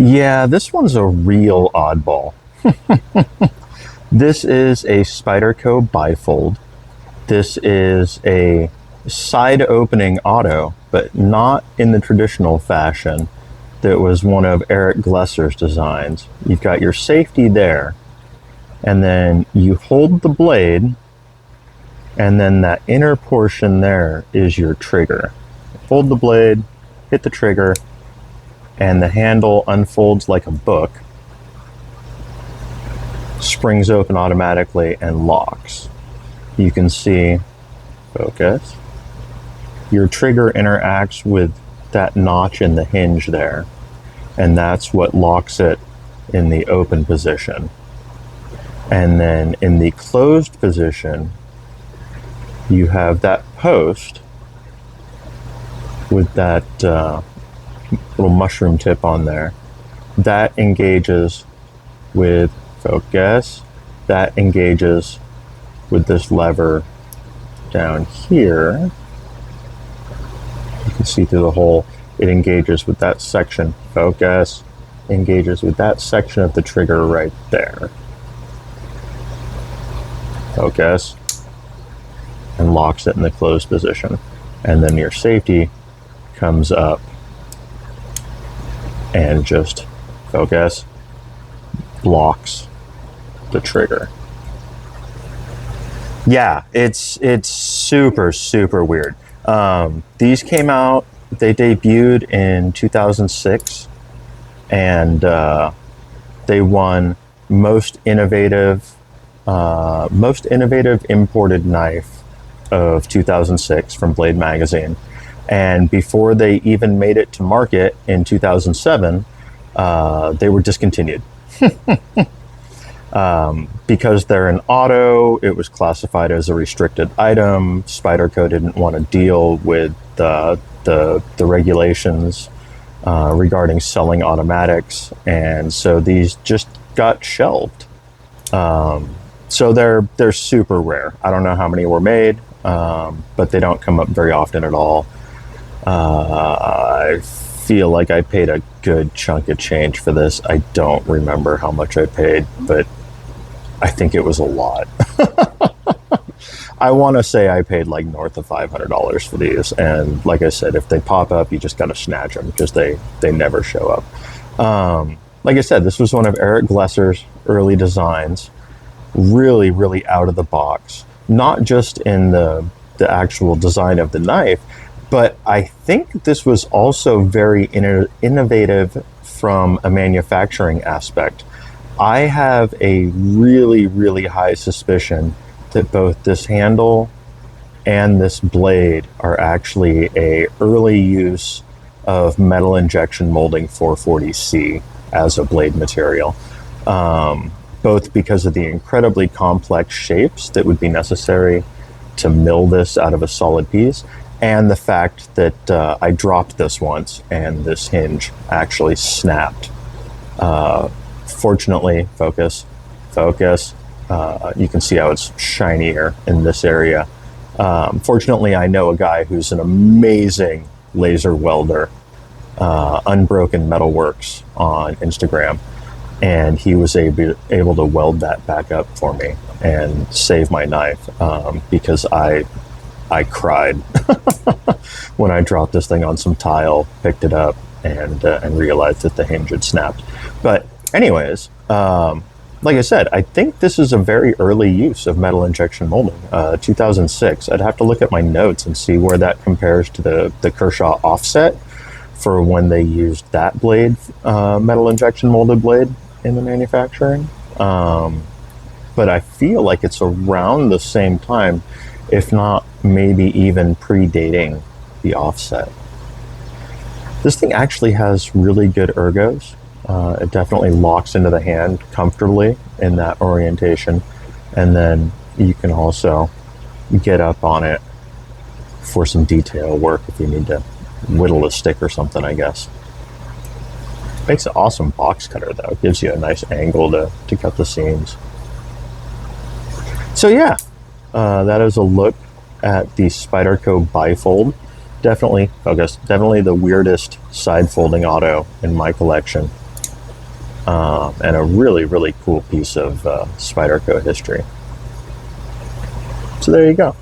Yeah, this one's a real oddball. This is a Spyderco bifold. This is a side opening auto, but not in the traditional fashion. That was one of Eric Glesser's designs. You've got your safety there, and then you hold the blade, and then that inner portion there is your trigger. Hold the blade, hit the trigger, and the handle unfolds like a book, springs open automatically, and locks. You can see, focus, your trigger interacts with that notch in the hinge there, and that's what locks it in the open position. And then in the closed position, you have that post with that little mushroom tip on there. That engages with focus. That engages with this lever down here. You can see through the hole. It engages with that section. Focus. Engages with that section of the trigger right there. Focus. And locks it in the closed position. And then your safety comes up and just focus, blocks the trigger. Yeah, it's super weird. These came out, they debuted in 2006, and they won most innovative imported knife of 2006 from Blade Magazine. And before they even made it to market in 2007, they were discontinued. Because they're an auto, it was classified as a restricted item. Spyderco didn't want to deal with the regulations regarding selling automatics, and so these just got shelved. So they're super rare. I don't know how many were made, but they don't come up very often at all. I feel like I paid a good chunk of change for this. I don't remember how much I paid, but I think it was a lot. I want to say I paid like north of $500 for these, and like I said, if they pop up, you just got to snatch them because they never show up. Like I said, this was one of Eric Glesser's early designs. Really out of the box. Not just in the actual design of the knife, but I think this was also very innovative from a manufacturing aspect. I have a really high suspicion that both this handle and this blade are actually a early use of metal injection molding 440C as a blade material. Both because of the incredibly complex shapes that would be necessary to mill this out of a solid piece, and the fact that I dropped this once and this hinge actually snapped. Fortunately, focus, you can see how it's shinier in this area. Fortunately, I know a guy who's an amazing laser welder, Unbroken Metalworks on Instagram, and he was able to weld that back up for me and save my knife, because I cried when I dropped this thing on some tile, picked it up, and realized that the hinge had snapped. But anyways, like I said, I think this is a very early use of metal injection molding, 2006. I'd have to look at my notes and see where that compares to the Kershaw offset for when they used that blade, metal injection molded blade in the manufacturing. But I feel like it's around the same time, if not maybe even predating the offset. This thing actually has really good ergos. It definitely locks into the hand comfortably in that orientation. And then you can also get up on it for some detail work if you need to whittle a stick or something, I guess. Makes an awesome box cutter though. It gives you a nice angle to cut the seams. So yeah, that is a look at the Spyderco bifold. Definitely the weirdest side folding auto in my collection. and a really, really cool piece of Spyderco history. So there you go.